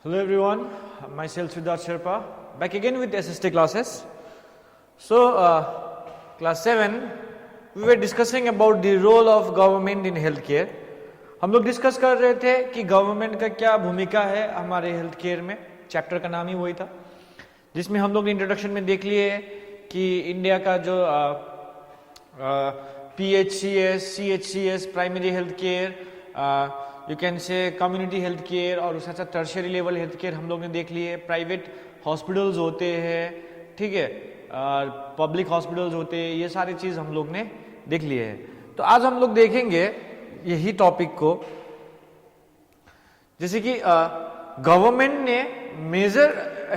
Hello everyone, myself Siddharth Sherpa, back again with SST classes. So, class 7, we were discussing about the role of government in healthcare. हम लोग discuss कर रहे थे कि government का क्या भूमिका है हमारे हेल्थ केयर में. चैप्टर का नाम ही वही था, जिसमें हम लोग ने इंट्रोडक्शन में देख लिए कि इंडिया का जो PHCS, CHCS, primary health care, you can से कम्युनिटी हेल्थ केयर और उसके साथ टर्शियरी लेवल हेल्थ केयर हम लोग ने देख लिए. प्राइवेट हॉस्पिटल्स होते हैं, ठीक है, पब्लिक हॉस्पिटल्स होते हैं, ये सारी चीज़ हम लोग ने देख लिए है. तो आज हम लोग देखेंगे यही टॉपिक को, जैसे कि गवर्नमेंट ने मेजर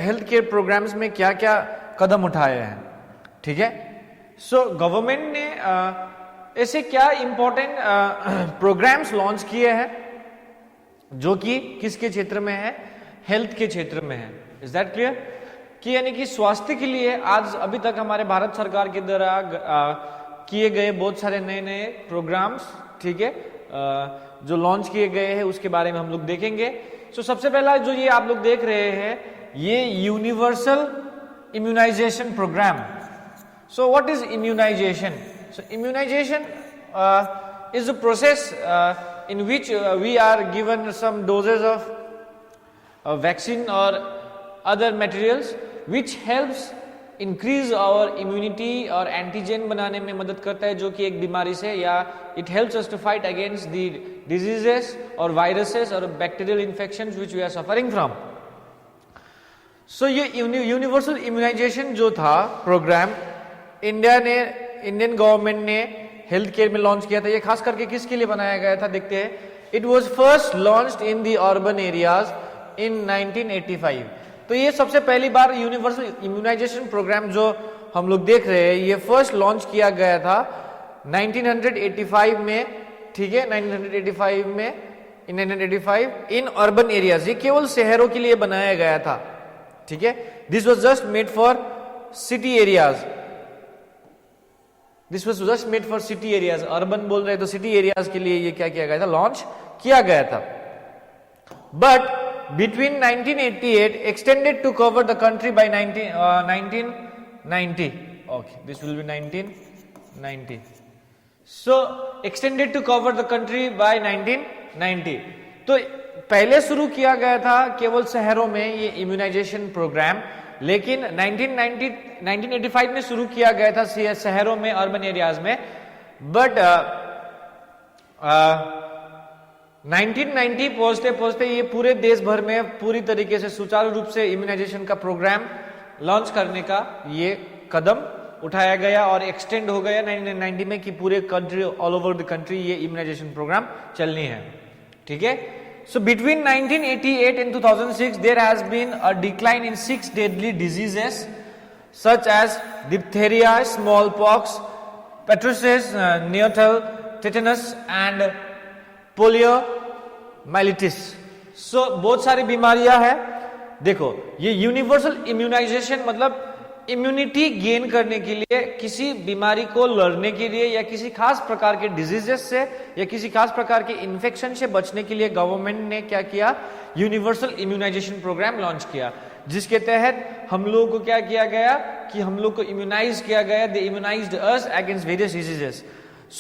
हेल्थ केयर प्रोग्राम्स में क्या क्या कदम उठाए हैं. ठीक है, सो गवर्नमेंट ने ऐसे क्या इंपॉर्टेंट प्रोग्राम्स लॉन्च किए हैं जो कि किसके क्षेत्र में है, हेल्थ के क्षेत्र में है. Is that clear? कि यानी कि स्वास्थ्य के लिए आज अभी तक हमारे भारत सरकार के द्वारा किए गए बहुत सारे नए नए प्रोग्राम्स, ठीक है, जो लॉन्च किए गए हैं उसके बारे में हम लोग देखेंगे. सो सबसे पहला जो ये आप लोग देख रहे हैं, ये universal immunization programme. So what is immunization? So immunization is a process in which we are given some doses of vaccine or other materials which helps increase our immunity और antigen बनाने में मदद करता है जो कि एक बीमारी से, या it helps us to fight against the diseases और viruses और bacterial infections which we are suffering from. So ये universal immunization जो था प्रोग्राम इंडियन गवर्नमेंट ने हेल्थ केयर में लॉन्च किया था. ये खास करके किसके लिए बनाया गया था, देखते हैं. It was first launched in the urban areas in 1985. तो ये सबसे पहली बार यूनिवर्सल इम्यूनाइजेशन प्रोग्राम जो हम लोग देख रहे हैं, ये फर्स्ट लॉन्च किया गया था 1985 में. ठीक है, 1985 में, इन 1985 इन अर्बन एरियाज. ये केवल शहरों के लिए बनाया गया था. ठीक है, this was just made for city areas. This was just made for city areas. Urban बोल रहे तो सिटी एरियाज के लिए ये क्या किया गया था, लॉन्च किया गया था. But between 1988 extended to cover the country by 1990. Okay, this will be 1990. So extended to cover the country by 1990. तो पहले शुरू किया गया था केवल शहरों में ये इम्यूनाइजेशन प्रोग्राम, लेकिन 1985 में शुरू किया गया था शहरों में, अर्बन एरियाज में. बट 1990 पहुंचते पहुंचते ये पूरे देश भर में पूरी तरीके से सुचारू रूप से इम्यूनाइजेशन का प्रोग्राम लॉन्च करने का ये कदम उठाया गया और एक्सटेंड हो गया 1990 में कि पूरे country, all over the country ये इम्यूनाइजेशन प्रोग्राम चलनी है. ठीक है. So between 1988 and 2006, there has been a decline in 6 deadly diseases such as diphtheria, smallpox, pertussis, neonatal tetanus and poliomyelitis. So बहुत सारी बीमारियां हैं. देखो, ये यूनिवर्सल इम्यूनाइजेशन मतलब इम्यूनिटी गेन करने के लिए, किसी बीमारी को लड़ने के लिए, या किसी खास प्रकार के डिजीजेस से या किसी खास प्रकार के इन्फेक्शन से बचने के लिए गवर्नमेंट ने क्या किया, यूनिवर्सल इम्यूनाइजेशन प्रोग्राम लॉन्च किया, जिसके तहत हम लोगों को क्या किया गया कि हम लोग को इम्यूनाइज किया गया. दे immunised us against various diseases.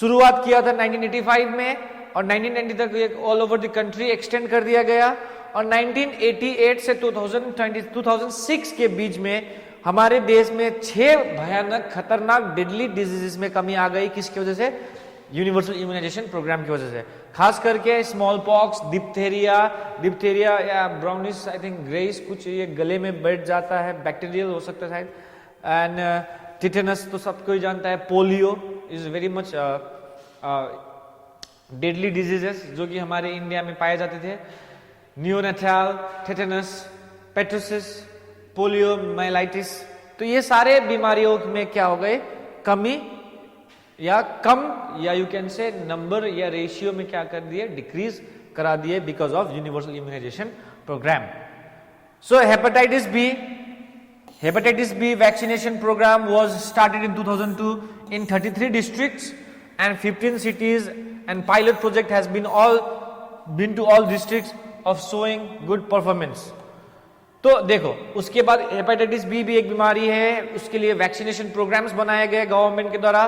शुरुआत किया था 1985 में और 1990 तक all over the country extend कर दिया गया. और 1988 से 2006 के बीच में हमारे देश में 6 भयानक खतरनाक डेडली डिजीजेस में कमी आ गई. किसकी वजह से? यूनिवर्सल इम्यूनाइजेशन प्रोग्राम की वजह से. खास करके स्मॉल पॉक्स, डिप्थेरिया या ब्राउनिश, आई थिंक ग्रेइश, कुछ ये गले में बैठ जाता है, बैक्टीरियल हो सकता है शायद. एंड टिटेनस तो सबको ही जानता है. Polio is very much deadly diseases जो कि हमारे इंडिया में पाए जाते थे. Neonatal tetanus, pertussis, poliomyelitis. तो ये सारे बीमारियों में क्या हो गए, कमी या कम, या यू कैन से नंबर या रेशियो में क्या कर दिए, डिक्रीज करा दिए because of universal immunization programme. So hepatitis B vaccination programme was started in 2002 in 33 districts and 15 cities, and pilot project has been to all districts of showing good performance. तो देखो, उसके बाद हेपेटाइटिस बी भी एक बीमारी है, उसके लिए वैक्सीनेशन प्रोग्राम्स बनाए गए गवर्नमेंट के द्वारा।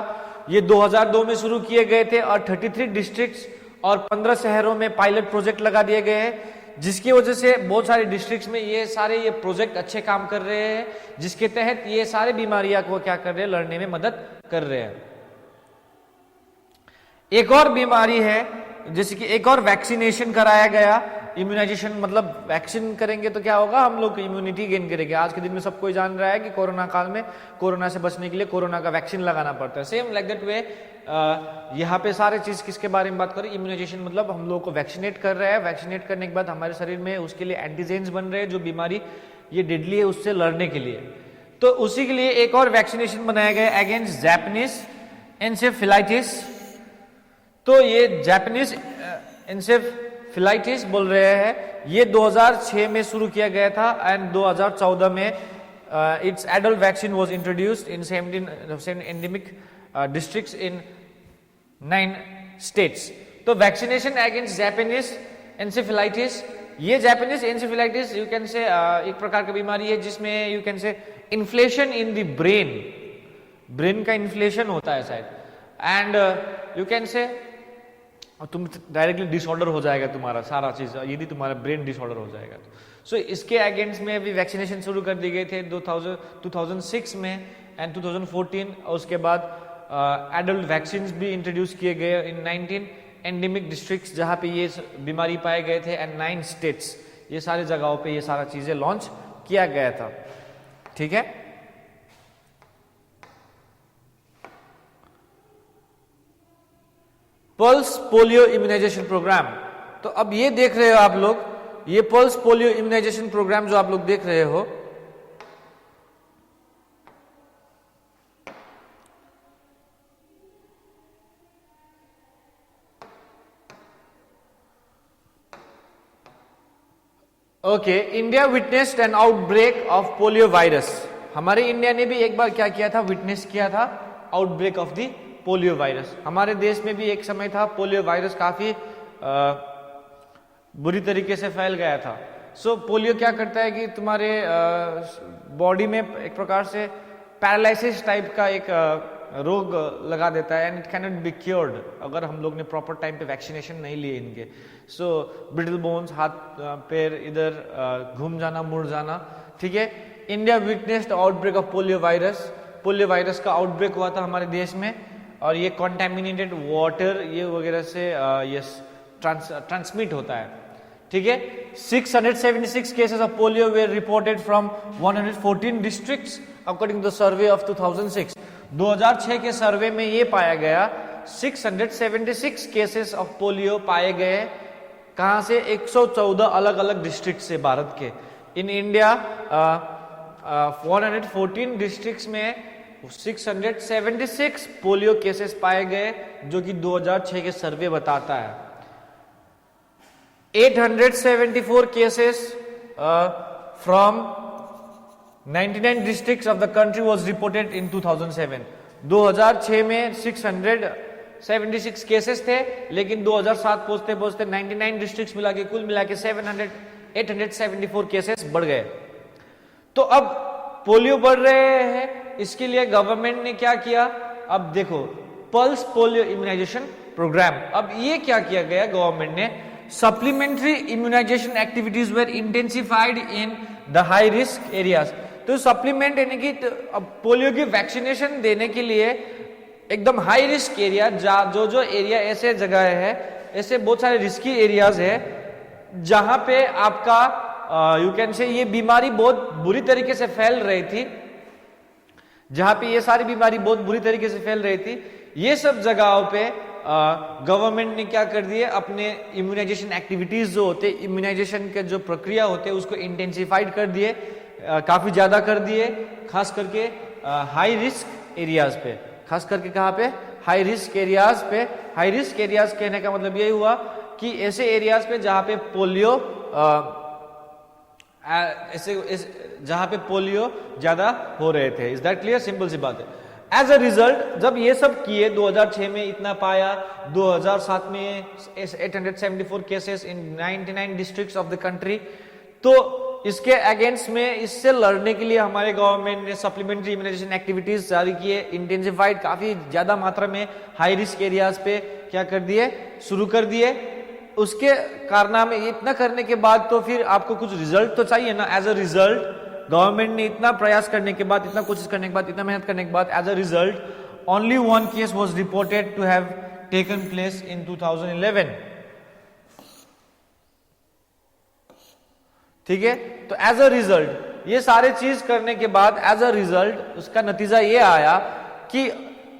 ये 2002 में शुरू किए गए थे और 33 डिस्ट्रिक्ट्स और 15 शहरों में पायलट प्रोजेक्ट लगा दिए गए हैं, जिसकी वजह से बहुत सारे डिस्ट्रिक्ट्स में ये प्रोजेक्ट अच्छे काम कर रहे हैं, जिसके तहत ये सारे बीमारियां को क्या कर रहे हैं, लड़ने में मदद कर रहे हैं। एक और बीमारी है, जैसे कि एक और वैक्सीनेशन कराया गया, इम्यूनाइजेशन, मतलब वैक्सीन करेंगे तो क्या होगा, हम लोग इम्यूनिटी गेन करेंगे। आज के दिन में सब कोई जान रहा है कि कोरोना काल में कोरोना से बचने के लिए कोरोना का वैक्सीन लगाना पड़ता है। सेम लाइक दैट वे यहाँ पे सारे चीज किसके बारे में बात करें, इम्यूनाइजेशन, मतलब हम लोग को वैक्सीनेट कर रहा है। वैक्सीनेट करने के बाद हमारे शरीर में उसके लिए एंटीजेन्स बन रहे हैं, जो बीमारी ये डेडली है उससे लड़ने के लिए। तो उसी के लिए एक और वैक्सीनेशन बनाया गया अगेंस्ट जापानीज एन्सेफेलाइटिस। तो ये जापानीज एन्सेफेलाइटिस बोल रहे हैं, ये 2006 में शुरू किया गया था एंड 2014 में it's adult vaccine was introduced in 17 endemic districts in 9 states. तो वैक्सीनेशन अगेंस्ट जापानीज एन्सेफेलाइटिस, ये जापानीज एन्सेफेलाइटिस यू कैन से एक प्रकार की बीमारी है जिसमें यू कैन से इन्फ्लेशन इन द ब्रेन का इन्फ्लेशन होता है शायद, एंड यू कैन से तुम डायरेक्टली डिसऑर्डर हो जाएगा तुम्हारा सारा चीज, यदि तुम्हारा ब्रेन डिसऑर्डर हो जाएगा तो। सो इसके अगेंस्ट में भी वैक्सीनेशन शुरू कर दिए गए थे 2006 में एंड 2014, और उसके बाद एडल्ट वैक्सीन भी इंट्रोड्यूस किए गए इन 19 एंडेमिक डिस्ट्रिक्ट्स जहां पे ये बीमारी पाए गए थे एंड 9 स्टेट्स, ये सारी जगहों पे ये सारा चीजें लॉन्च किया गया था। ठीक है, पल्स पोलियो इम्यूनाइजेशन प्रोग्राम। तो अब ये देख रहे हो आप लोग, ये पल्स पोलियो इम्यूनाइजेशन प्रोग्राम जो आप लोग देख रहे हो, okay, India witnessed N outbreak of polio virus. हमारे इंडिया ने भी एक बार क्या किया था, विटनेस किया था outbreak of the polio virus. हमारे देश में भी एक समय था पोलियो वायरस काफी बुरी तरीके से फैल गया था। सो पोलियो क्या करता है कि तुम्हारे बॉडी में एक प्रकार से पैरालिसिस टाइप का एक रोग लगा देता है and it can not be cured अगर हम लोग ने प्रॉपर टाइम पे वैक्सीनेशन नहीं लिए इनके। सो ब्रिटल बोन्स, हाथ पैर इधर घूम जाना, मुड़ जाना। ठीक है, India witnessed outbreak of polio virus. Polio virus का आउटब्रेक हुआ था हमारे देश में, और ये कॉन्टेमिनेटेड वाटर ये वगैरह से ये ट्रांसमिट होता है। ठीक है, 676 cases of polio were reported from 114 districts according to the survey of 2006। 2006 के सर्वे में ये पाया गया 676 केसेस ऑफ पोलियो पाए गए। कहां से? 114 अलग अलग डिस्ट्रिक्ट से भारत के। इन इंडिया 114 डिस्ट्रिक्ट्स में 676 पोलियो केसेस पाए गए, जो कि 2006 के सर्वे बताता है। 874 cases from 99 districts of the country was reported in 2007। 2006 में 676 केसेस थे, लेकिन 2007 पहुंचते पहुंचते 99 डिस्ट्रिक्ट्स मिला के कुल मिला के 874 केसेस बढ़ गए। तो अब पोलियो बढ़ रहे हैं, इसके लिए गवर्नमेंट ने क्या किया? अब देखो, पल्स पोलियो इम्यूनाइजेशन प्रोग्राम। अब ये क्या किया गया गवर्नमेंट ने? Supplementary immunization activities were intensified in the high risk areas. तो सप्लीमेंट यानी कि पोलियो की वैक्सीनेशन देने के लिए एकदम हाई रिस्क एरिया, जो एरिया ऐसे जगह है, ऐसे बहुत सारे रिस्की एरियाज है जहां पे आपका यू कैन से ये बीमारी बहुत बुरी तरीके से फैल रही थी, जहां पे ये सारी बीमारी बहुत बुरी तरीके से फैल रही थी, ये सब जगहों पे गवर्नमेंट ने क्या कर दिए? अपने इम्यूनाइजेशन एक्टिविटीज जो होते, इम्यूनाइजेशन के जो प्रक्रिया होते उसको इंटेंसिफाइड कर दिए, काफी ज्यादा कर दिए, खास करके हाई रिस्क एरियाज पे। खास करके कहां पे? हाई रिस्क एरियाज पे। हाई रिस्क एरियाज कहने का मतलब यही हुआ कि ऐसे एरियाज पे जहां पे पोलियो जहां पे पोलियो ज्यादा हो रहे थे। Is that clear? सिंपल सी बात है। एज अ रिजल्ट जब ये सब किए, 2006 में इतना पाया, 2007 में 874 cases in 99 districts of the country, तो इसके अगेंस्ट में, इससे लड़ने के लिए हमारे गवर्नमेंट ने सप्लीमेंट्री इम्यूनाइजेशन एक्टिविटीज जारी किए, इंटेंसिफाइड, काफी ज्यादा मात्रा में हाई रिस्क एरियाज पे क्या कर दिए, शुरू कर दिए। उसके कारनामे इतना करने के बाद तो फिर आपको कुछ रिजल्ट तो चाहिए ना। एज अ रिजल्ट गवर्नमेंट ने इतना प्रयास करने के बाद, इतना कोशिश करने के बाद, इतना मेहनत करने के बाद, as a result only one case was reported to have taken place in 2011। ठीक है, तो एज अ रिजल्ट ये सारे चीज करने के बाद एज अ रिजल्ट उसका नतीजा ये आया कि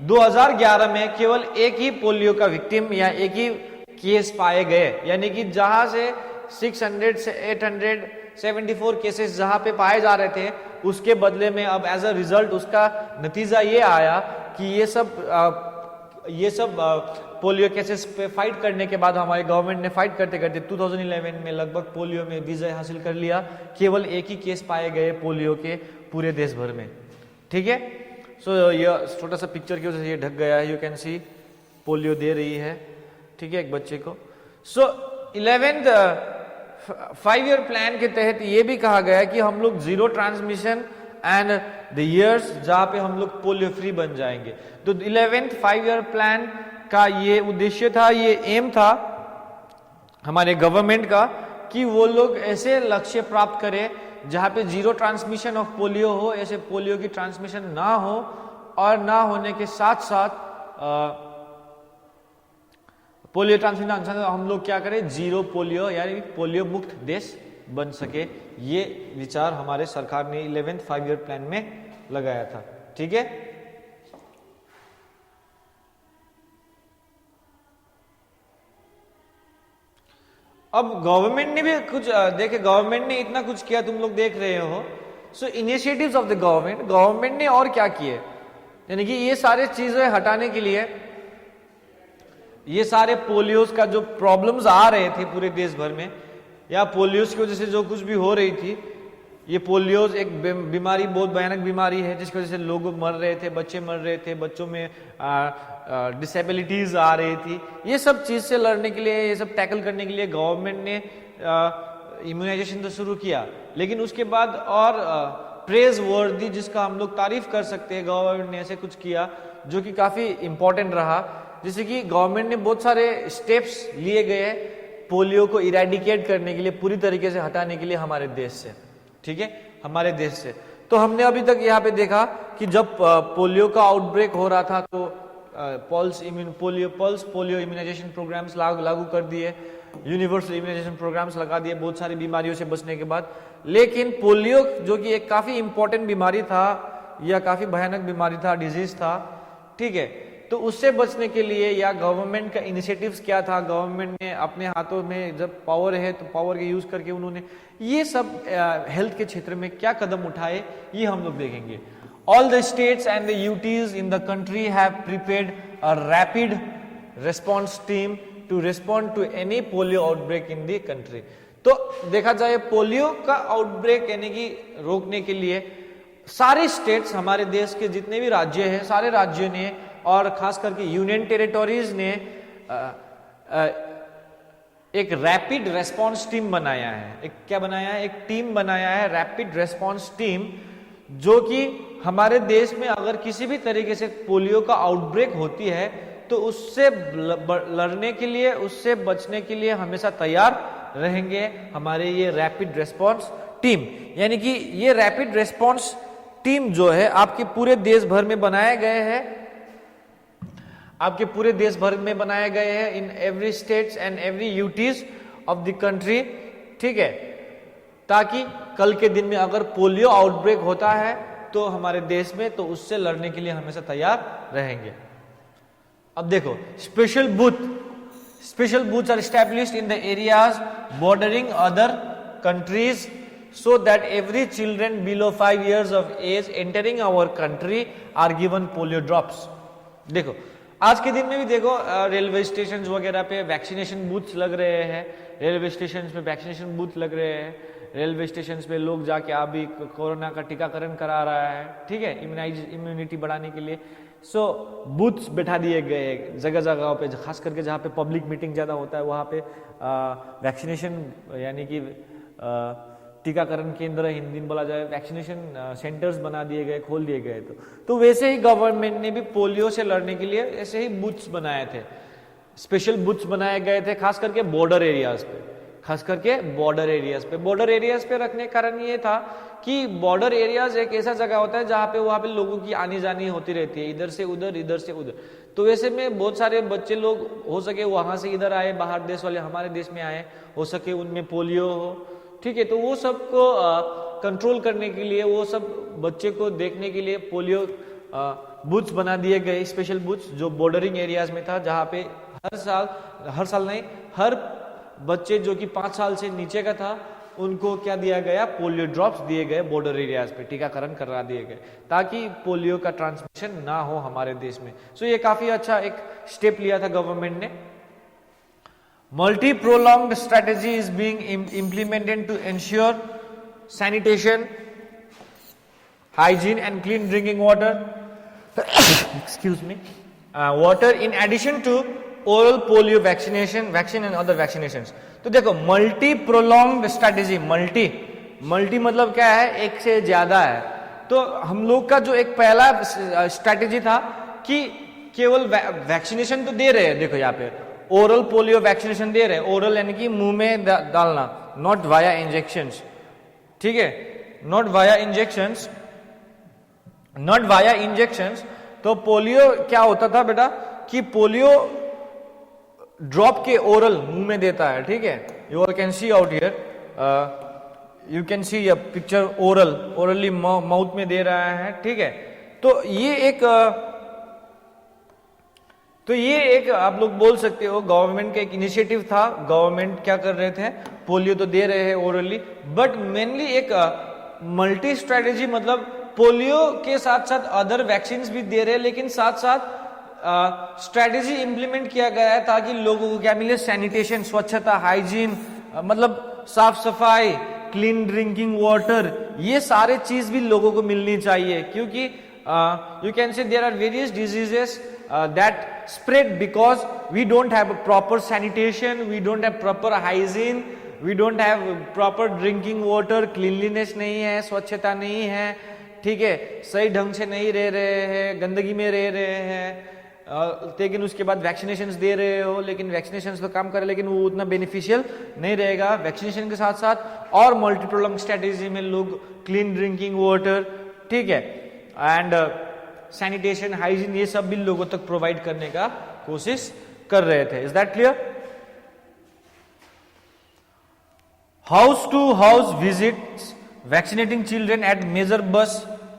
2011 में केवल एक ही पोलियो का विक्टिम या एक ही केस पाए गए, यानी कि जहां से 600 से 874 केसेस जहां पे पाए जा रहे थे, उसके बदले में अब एज अ रिजल्ट उसका नतीजा ये आया कि ये सब पोलियो केसेस पे फाइट करने के बाद हमारे गवर्नमेंट ने फाइट करते करते 2011 में लगभग पोलियो में विजय हासिल कर लिया। केवल एक ही केस पाए गए पोलियो के पूरे देश भर में। ठीक है, सो ये छोटा सा पिक्चर की वजह से ये ढक गया है, यू कैन सी पोलियो दे रही है, ठीक है, एक बच्चे को। सो 11th 5-year प्लान के तहत ये भी कहा गया कि हम लोग zero transmission and the years जहां पे हम लोग पोलियो फ्री बन जाएंगे। तो 11th 5-year प्लान का ये उद्देश्य था, ये एम था हमारे गवर्नमेंट का कि वो लोग ऐसे लक्ष्य प्राप्त करें जहां पे जीरो ट्रांसमिशन ऑफ पोलियो हो, ऐसे पोलियो की ट्रांसमिशन ना हो, और ना होने के साथ साथ पोलियो ट्रांसमिशन हम लोग क्या करें, जीरो पोलियो यानी पोलियो मुक्त देश बन सके। ये विचार हमारे सरकार ने 11th 5-year प्लान में लगाया था। ठीक है, अब गवर्नमेंट ने भी कुछ देखे, गवर्नमेंट ने इतना कुछ किया, तुम लोग देख रहे हो। सो इनिशिएटिव्स ऑफ द गवर्नमेंट ने और क्या किए, यानी कि ये सारे चीजें हटाने के लिए, ये सारे पोलियोस का जो प्रॉब्लम्स आ रहे थे पूरे देश भर में, या पोलियोस की वजह से जो कुछ भी हो रही थी, ये पोलियोस एक बीमारी, बहुत भयानक बीमारी है जिसकी वजह से लोग मर रहे थे, बच्चे मर रहे थे, बच्चों में डिसेबिलिटीज आ रही थी। ये सब चीज से लड़ने के लिए, ये सब टैकल करने के लिए गवर्नमेंट ने इम्यूनाइजेशन तो शुरू किया, लेकिन उसके बाद और प्रेज वर्दी, जिसका हम लोग तारीफ कर सकते हैं, गवर्नमेंट ने ऐसे कुछ किया जो कि काफी इंपॉर्टेंट रहा। जैसे कि गवर्नमेंट ने बहुत सारे स्टेप्स लिए गए पोलियो को इरेडिकेट करने के लिए, पूरी तरीके से हटाने के लिए हमारे देश से। ठीक है, हमारे देश से। तो हमने अभी तक यहाँ पे देखा कि जब पोलियो का आउटब्रेक हो रहा था तो पल्स पोलियो इम्यूनाइजेशन प्रोग्राम्स लागू कर दिए, यूनिवर्सल इम्यूनाइजेशन प्रोग्राम्स लगा दिए बहुत सारी बीमारियों से बचने के बाद। लेकिन पोलियो जो कि एक काफी इंपॉर्टेंट बीमारी था या काफी भयानक बीमारी था, डिजीज था, ठीक है, तो उससे बचने के लिए या गवर्नमेंट का इनिशिएटिव्स क्या था, गवर्नमेंट ने अपने हाथों में जब पावर है तो पावर के यूज करके उन्होंने ये सब हेल्थ के क्षेत्र में क्या कदम उठाए, ये हम लोग देखेंगे। All the states and the UTs in the country have prepared a rapid response team to respond to any polio outbreak in the country. तो देखा जाए पोलियो का आउटब्रेक यानी कि रोकने के लिए सारे स्टेट्स, हमारे देश के जितने भी राज्य हैं, सारे राज्यों ने और खास करके यूनियन टेरिटोरीज ने एक रैपिड रेस्पॉन्स टीम बनाया है। एक क्या बनाया है, एक टीम बनाया है, रैपिड रेस्पॉन्स टीम, जो कि हमारे देश में अगर किसी भी तरीके से पोलियो का आउटब्रेक होती है तो उससे लड़ने के लिए, उससे बचने के लिए हमेशा तैयार रहेंगे हमारे ये रैपिड रेस्पॉन्स टीम। यानी कि ये रैपिड रेस्पॉन्स टीम जो है आपके पूरे देश भर में बनाए गए हैं, आपके पूरे देश भर में बनाए गए हैं, in every states and every UTs of the country. ठीक है, ताकि कल के दिन में अगर पोलियो आउटब्रेक होता है तो हमारे देश में, तो उससे लड़ने के लिए हमेशा तैयार रहेंगे। अब देखो, special booths are established in the areas bordering other countries so that every children below 5 years of age entering our country are given polio drops। देखो, आज के दिन में भी देखो रेलवे स्टेशन वगैरह पे वैक्सीनेशन बूथ लग रहे हैं, रेलवे स्टेशन पे वैक्सीनेशन बूथ लग रहे हैं, रेलवे स्टेशन पे लोग जाके अभी कोरोना का टीकाकरण करा रहा है, ठीक है, इम्यूनिटी बढ़ाने के लिए। सो बूथ्स बैठा दिए गए जगह जगह पे, खास करके जहाँ पे पब्लिक मीटिंग ज़्यादा होता है वहाँ पे वैक्सीनेशन यानी कि टीकाकरण केंद्र हिंदी में बोला जाए, वैक्सीनेशन सेंटर्स बना दिए गए, खोल दिए गए। तो वैसे ही गवर्नमेंट ने भी पोलियो से लड़ने के लिए ऐसे ही बूथ्स बनाए थे, स्पेशल बूथ्स बनाए गए थे, खास करके बॉर्डर एरियाज पे, खास करके बॉर्डर एरियाज पे। बॉर्डर एरियाज पे रखने का कारण ये था कि बॉर्डर एरियाज एक ऐसा जगह होता है जहाँ पे वहाँ पे लोगों की आनी जानी होती रहती है, इधर से उधर, इधर से उधर। तो वैसे में बहुत सारे बच्चे लोग हो सके वहाँ से इधर आए, बाहर देश वाले हमारे देश में आए, हो सके उनमें पोलियो हो, ठीक है। तो वो सबको कंट्रोल करने के लिए, वो सब बच्चे को देखने के लिए पोलियो बूथ्स बना दिए गए, स्पेशल बूथ्स जो बॉर्डरिंग एरियाज में था, जहाँ पे हर साल नहीं, हर बच्चे जो कि 5 साल से नीचे का था उनको क्या दिया गया, पोलियो ड्रॉप्स दिए गए, बॉर्डर एरियाज पे टीकाकरण करा दिए गए ताकि पोलियो का ट्रांसमिशन ना हो हमारे देश में। सो ये काफी अच्छा एक स्टेप लिया था गवर्नमेंट ने। Multi-pronged strategy is being implemented to ensure sanitation, hygiene and clean drinking water. Excuse me. Water in addition to oral polio vaccine and other vaccinations. तो देखो multi-pronged strategy, multi मतलब क्या है, एक से ज्यादा है। तो हम लोग का जो एक पहला स्ट्रैटेजी था कि केवल वैक्सीनेशन तो दे रहे हैं, देखो यहाँ पे ओरल पोलियो वैक्सीनेशन दे रहे हैं, ओरल यानी कि मुंह में डालना, नॉट वाया इंजेक्शंस, ठीक है, नॉट वाया इंजेक्शंस। तो पोलियो क्या होता था बेटा कि पोलियो ड्रॉप के ओरल मुंह में देता है, ठीक है। You all can see out here, you can see a picture, orally mouth में दे रहा है, ठीक है। तो ये एक आप लोग बोल सकते हो गवर्नमेंट का एक इनिशिएटिव था। गवर्नमेंट क्या कर रहे थे, पोलियो तो दे रहे हैं ओरली, बट मेनली एक मल्टी स्ट्रेटेजी, मतलब पोलियो के साथ साथ अदर वैक्सीन भी दे रहे हैं, लेकिन साथ साथ स्ट्रेटेजी इंप्लीमेंट किया गया है ताकि लोगों को क्या मिले, सैनिटेशन, स्वच्छता, हाइजीन, मतलब साफ सफाई, क्लीन ड्रिंकिंग वाटर, ये सारे चीज भी लोगों को मिलनी चाहिए। क्योंकि you can say there are various diseases that spread because we don't have a proper sanitation, we don't have proper hygiene, we don't have proper drinking water, cleanliness नहीं है, स्वच्छता नहीं है, ठीक है, सही ढंग से नहीं रह रहे हैं, गंदगी में रह रहे हैं, लेकिन उसके बाद वैक्सीनेशंस दे रहे हो, लेकिन वैक्सीनेशंस तो काम करे लेकिन वो उतना बेनिफिशियल नहीं रहेगा। वैक्सीनेशन के साथ साथ और मल्टीप्रोलम स्ट्रेटेजी में लोग क्लीन ड्रिंकिंग वाटर, ठीक है, एंड सैनिटेशन, हाइजीन, ये सब भी लोगों तक प्रोवाइड करने का कोशिश कर रहे थे। Is that clear? House to house visits, vaccinating children at major bus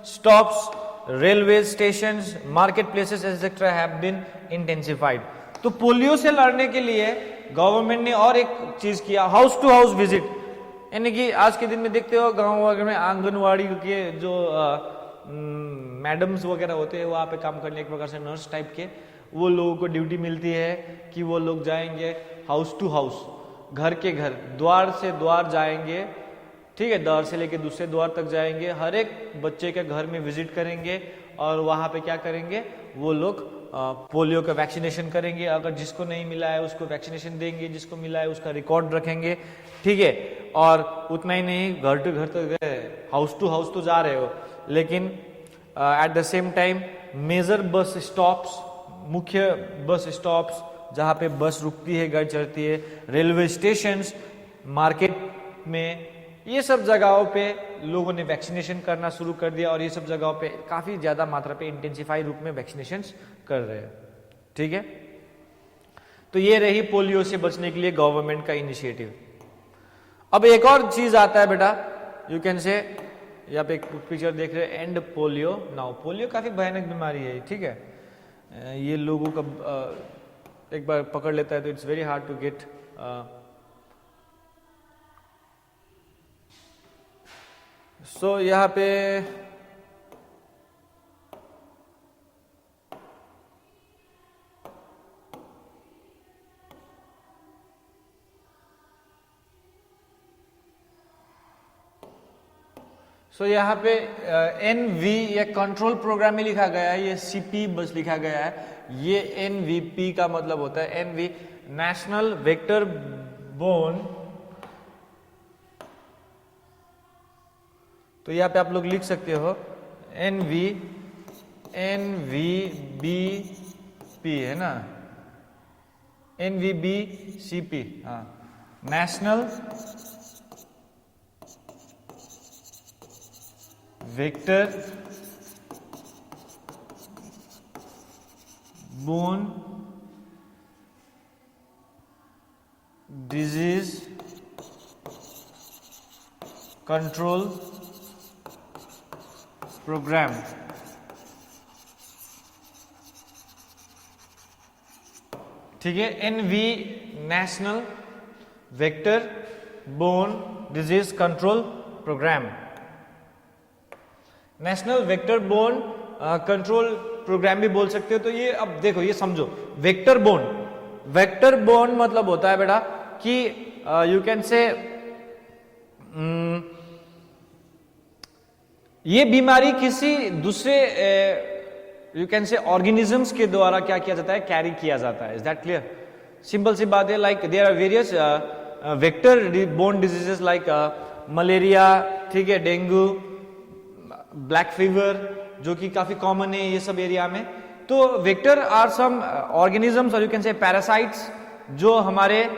stops, railway station, market places etcetera have been intensified. तो पोलियो से लड़ने के लिए गवर्नमेंट ने और एक चीज किया, हाउस टू हाउस विजिट, यानी कि आज के दिन में देखते हो गांव वगैरह में आंगनवाड़ी के जो मैडम्स वगैरह होते हैं, वहाँ पे काम करने, एक प्रकार से नर्स टाइप के, वो लोगों को ड्यूटी मिलती है कि वो लोग जाएंगे हाउस टू हाउस, घर के घर, द्वार से द्वार जाएंगे, ठीक है, द्वार से लेके दूसरे द्वार तक जाएंगे, हर एक बच्चे के घर में विजिट करेंगे और वहाँ पे क्या करेंगे, वो लोग पोलियो का वैक्सीनेशन करेंगे। अगर जिसको नहीं मिला है उसको वैक्सीनेशन देंगे, जिसको मिला है उसका रिकॉर्ड रखेंगे, ठीक है। और उतना ही नहीं, घर टू घर तो गए, हाउस टू हाउस तो जा रहे हो, लेकिन at the same time major bus stops, मुख्य बस स्टॉप्स जहाँ पे बस रुकती है, गाड़ी चलती है, रेलवे स्टेशंस, मार्केट में, ये सब जगहों पे लोगों ने वैक्सीनेशन करना शुरू कर दिया और ये सब जगहों पे काफी ज्यादा मात्रा पे इंटेंसिफाई रूप में वैक्सीनेशन कर रहे हैं, ठीक है। तो ये रही पोलियो से बचने के लिए गवर्नमेंट का इनिशिएटिव। अब एक और चीज आता है बेटा, यू कैन से, यहाँ पे एक पिक्चर देख रहे हैं, एंड पोलियो नाउ। पोलियो काफी भयानक बीमारी है, ठीक है, ये लोगों का एक बार पकड़ लेता है तो it's very hard to get. So यहाँ पे यहाँ पे NV या कंट्रोल प्रोग्राम में लिखा गया है, ये CP बस लिखा गया है, ये NVP का मतलब होता है NV, नेशनल वेक्टर बोर्न तो यहाँ पे आप लोग लिख सकते हो NVBCP है ना, NVBCP, हाँ, national vector borne disease control programme. ठीक है, NV national vector borne disease control programme. National vector borne control programme भी बोल सकते हो। तो ये अब देखो, ये समझो, वेक्टर बोर्न मतलब होता है बेटा कि यू कैन से ये बीमारी किसी दूसरे यू कैन से ऑर्गेनिजम्स के द्वारा क्या किया जाता है, कैरी किया जाता है। Is that clear? सिंपल सी बात है, like there are various vector borne diseases like malaria, ठीक है, डेंगू, ब्लैक फीवर, जो कि काफी कॉमन है ये सब एरिया में। तो वेक्टर आर सम ऑर्गेनिजम्स और यू कैन से पैरासाइट्स जो हमारे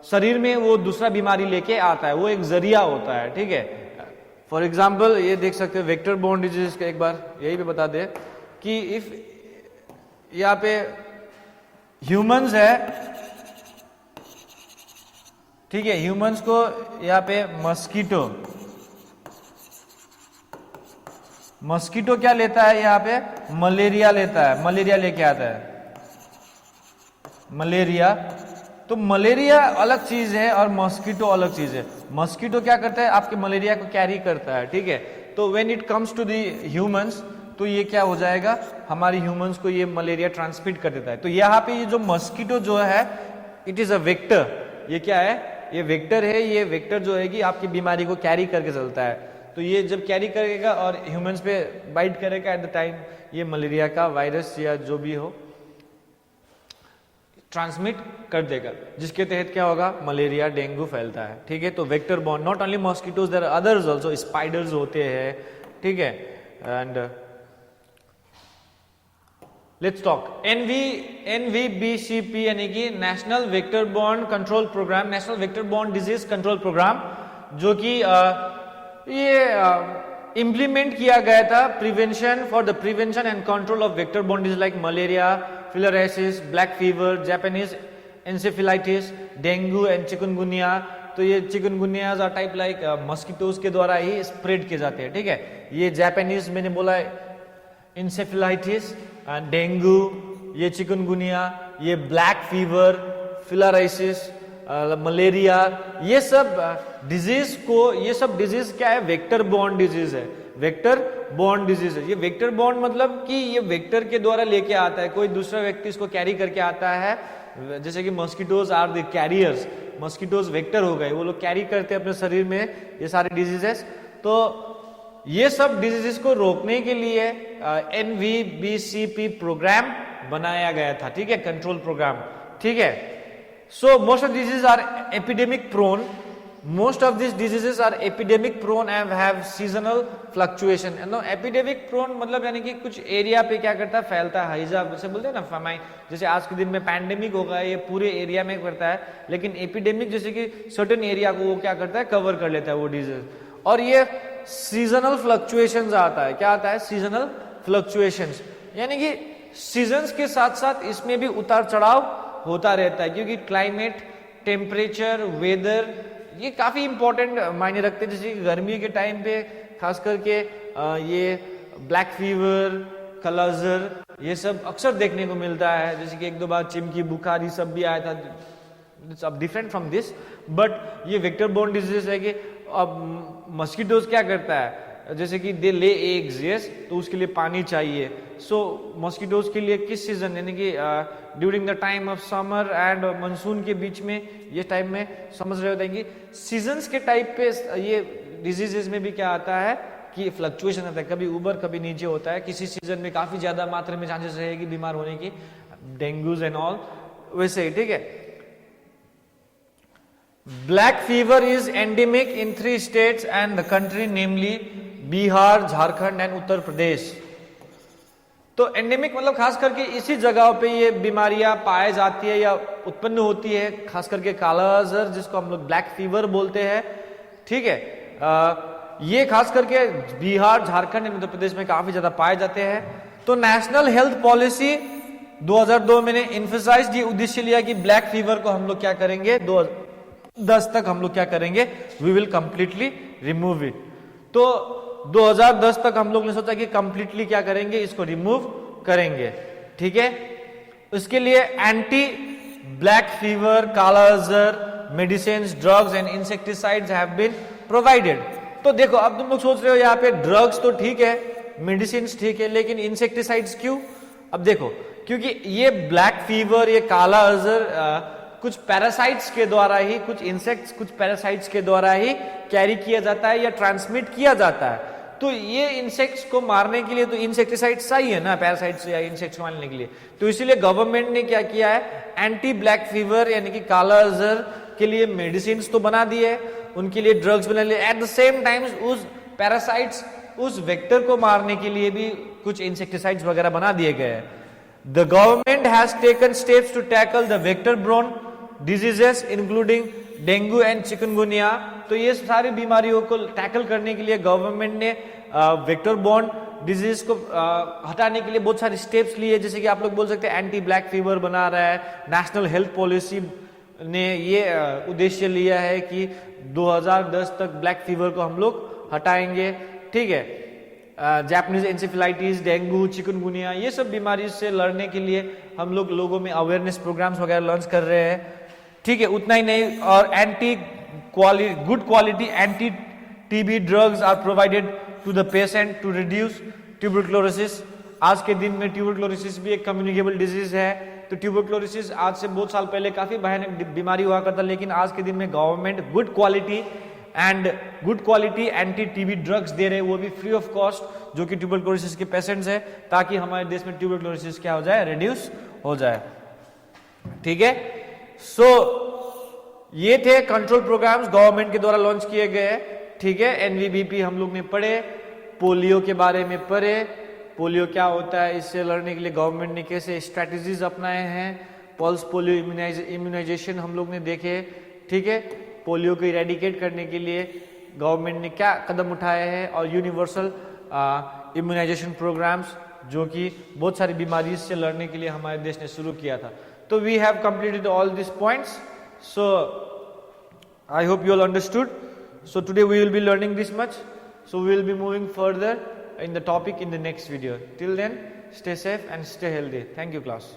शरीर में वो दूसरा बीमारी लेके आता है, वो एक जरिया होता है। ठीक है, फॉर एग्जाम्पल ये देख सकते हो वेक्टर बोर्न डिजीज का, एक बार यही पे बता दे कि इफ यहाँ पे ह्यूमंस है, ठीक है, ह्यूमंस को यहाँ पे मस्कीटो क्या लेता है, यहाँ पे मलेरिया लेता है, मलेरिया लेके आता है, मलेरिया। तो मलेरिया अलग चीज है और मस्कीटो अलग चीज है। मस्कीटो क्या करता है, आपके मलेरिया को कैरी करता है। ठीक है, तो when it comes to the humans, तो ये क्या हो जाएगा, हमारी ह्यूमंस को ये मलेरिया ट्रांसमिट कर देता है। तो यहाँ पे ये जो मस्कीटो जो है, इट इज अ वेक्टर। ये क्या है, ये वेक्टर है। ये वेक्टर जो है कि आपकी बीमारी को कैरी करके चलता है। तो ये जब कैरी करेगा और ह्यूमंस पे बाइट करेगा, एट द टाइम ये मलेरिया का वायरस या जो भी हो ट्रांसमिट कर देगा, जिसके तहत क्या होगा, मलेरिया, डेंगू फैलता है। ठीक है, तो vector borne, not only mosquitoes, there are others also, spiders होते हैं। ठीक है, एंड लेट्स टॉक एनवीबीसीपी यानी कि national vector borne control programme, national vector borne disease control programme, जो कि ये इम्प्लीमेंट किया गया था prevention for the prevention and control of vector borne disease like malaria, filariasis, black fever, Japanese encephalitis, dengue and chikungunya. तो ये chikungunyas are type like mosquitoes के द्वारा ही स्प्रेड किए जाते हैं। ठीक है, ये जापानीज मैंने बोला, इंसेफेलाइटिस, डेंगू, ये चिकनगुनिया, ये ब्लैक फीवर, फिलरेसिस, मलेरिया, ये सब डिजीज को, ये सब डिजीज क्या है, वेक्टर बॉर्न डिजीज है। वेक्टर बॉर्न डिजीज है। ये वेक्टर बॉर्न मतलब कि ये वेक्टर के द्वारा लेके आता है, कोई दूसरा व्यक्ति इसको कैरी करके आता है। जैसे कि mosquitoes are the carriers, mosquitoes vector हो गए, वो लोग कैरी करते हैं अपने शरीर में ये सारे डिजीजेस। तो ये सब डिजीजेस को रोकने के लिए एनवीबीसीपी प्रोग्राम बनाया गया था। ठीक है, कंट्रोल प्रोग्राम। ठीक है, so most of diseases are epidemic prone, most of these diseases are epidemic prone and have seasonal fluctuation। no, epidemic prone मतलब यानी कि कुछ एरिया पे क्या करता है, फैलता है, हैजा जैसे बोलते हैं ना, फमाइन, जैसे आज के दिन में पैंडेमिक होगा, ये पूरे एरिया में करता है। लेकिन एपिडेमिक जैसे कि सर्टेन एरिया को वो क्या करता है, कवर कर लेता है वो डिजीज। और ये सीजनल फ्लक्चुएशंस आता है। क्या आता है, सीजनल फ्लक्चुएशंस, यानी कि सीजन्स के साथ साथ इसमें भी उतार चढ़ाव होता रहता है, क्योंकि क्लाइमेट, टेम्परेचर, वेदर ये काफी इंपॉर्टेंट मायने रखते हैं। जैसे गर्मी के टाइम पे खास करके ये ब्लैक फीवर, कलर्जर, ये सब अक्सर देखने को मिलता है। जैसे कि एक दो बार चिमकी, बुखार, ये सब भी आया था। इट्स अब डिफरेंट फ्रॉम दिस, बट ये वेक्टर बोर्न डिजीज है कि अब मस्किटोज क्या करता है, जैसे कि दे ले एग्स, यस, तो उसके लिए पानी चाहिए। सो मॉस्किटोज के लिए किस सीजन, यानी कि during the time of summer and monsoon के बीच में, ये टाइम में समझ रहे होते हैं कि सीजन्स के टाइप पे ये डिजीजेस में भी क्या आता है कि फ्लक्चुएशन आता है, कभी ऊपर कभी नीचे होता है। किसी सीजन में काफी ज्यादा मात्रा में चांसेस रहेगी बीमार होने की, डेंगूज एंड ऑल, वैसे ही। ठीक है, black fever is endemic in 3 states and the country, namely Bihar, Jharkhand and Uttar Pradesh. तो एंडेमिक मतलब खास करके इसी जगहों पे ये बीमारियां पाई जाती है या उत्पन्न होती है, खास करके काला अजहर जिसको हम लोग ब्लैक फीवर बोलते हैं, ठीक है। ये खास करके बिहार, झारखंड एंड उत्तर प्रदेश में काफी ज्यादा पाए जाते हैं। तो नेशनल हेल्थ पॉलिसी 2002 में ने इन्फोसाइज ये उद्देश्य लिया कि ब्लैक फीवर को हम लोग क्या करेंगे, 2010 तक हम लोग क्या करेंगे, we will completely remove it. तो 2010 तक हम लोग ने सोचा कि कंप्लीटली क्या करेंगे, इसको रिमूव करेंगे, ठीक है। उसके लिए anti black fever, kala azar medicine, drugs and insecticides have been provided. तो देखो अब तुम लोग सोच रहे हो यहाँ पे ड्रग्स तो ठीक है, मेडिसिन ठीक है, लेकिन इंसेक्टिसाइड्स क्यों? अब देखो क्योंकि ये ब्लैक फीवर, ये काला अजहर कुछ पैरासाइट्स के द्वारा ही, कुछ इंसेक्ट्स, कुछ पैरासाइट्स के द्वारा ही कैरी किया जाता है या ट्रांसमिट किया जाता है। तो ये इंसेक्ट्स को मारने के लिए तो इंसेक्टिसाइड सही है ना, पैरासाइट्स या इंसेक्ट्स को मारने के लिए। तो इसीलिए गवर्नमेंट ने क्या किया है, एंटी ब्लैक फीवर यानी कि काला अजहर के लिए मेडिसिन तो बना दिए, उनके लिए ड्रग्स बना लिए, एट द सेम टाइम उस पैरासाइट्स, उस वेक्टर को मारने के लिए भी कुछ इंसेक्टिसाइड्स वगैरह बना दिए गए हैं। The government has taken steps to tackle the vector borne diseases including dengue and chikungunya. तो ये सारी बीमारियों को टैकल करने के लिए गवर्नमेंट ने वेक्टर बोर्न डिजीज को हटाने के लिए बहुत सारे स्टेप्स लिए, जैसे कि आप लोग बोल सकते हैं एंटी ब्लैक फीवर बना रहा है। नेशनल हेल्थ पॉलिसी ने ये उद्देश्य लिया है कि 2010 तक ब्लैक फीवर को हम लोग हटाएंगे, ठीक है। जापानीज एंसेफेलाइटिस, डेंगू, चिकनगुनिया, ये सब बीमारी से लड़ने के लिए हम लोग लोगों में अवेयरनेस प्रोग्राम्स वगैरह लॉन्च कर रहे हैं, ठीक है। उतना ही नहीं, और good quality anti TB drugs are provided to the patient to reduce tuberculosis. आज के दिन में ट्यूबरक्लोसिस भी एक कम्युनिकेबल डिजीज है। तो ट्यूबरक्लोसिस आज से बहुत साल पहले काफी भयानक बीमारी हुआ करता, लेकिन आज के दिन में government good quality anti TB drugs दे रहे हैं, वो भी फ्री ऑफ कॉस्ट, जो कि ट्यूबरक्लोसिस के पेशेंट्स है, ताकि हमारे देश में ट्यूबरक्लोसिस क्या हो जाए, रिड्यूस हो जाए, ठीक है। ये थे कंट्रोल प्रोग्राम्स गवर्नमेंट के द्वारा लॉन्च किए गए, ठीक है। एनवीबीपी हम लोग ने पढ़े, पोलियो के बारे में पढ़े, पोलियो क्या होता है, इससे लड़ने के लिए गवर्नमेंट ने कैसे स्ट्रैटेजीज अपनाए हैं, पल्स पोलियो इम्यूनाइजेशन हम लोग ने देखे, ठीक है। पोलियो को इरेडिकेट करने के लिए गवर्नमेंट ने क्या कदम उठाए हैं, और यूनिवर्सल इम्यूनाइजेशन प्रोग्राम्स जो कि बहुत सारी बीमारी से लड़ने के लिए हमारे देश ने शुरू किया था। तो we have completed all this points, so I hope you all understood. So today we will be learning this much, so we will be moving further in the topic in the next video. Till then, stay safe and stay healthy. Thank you, class.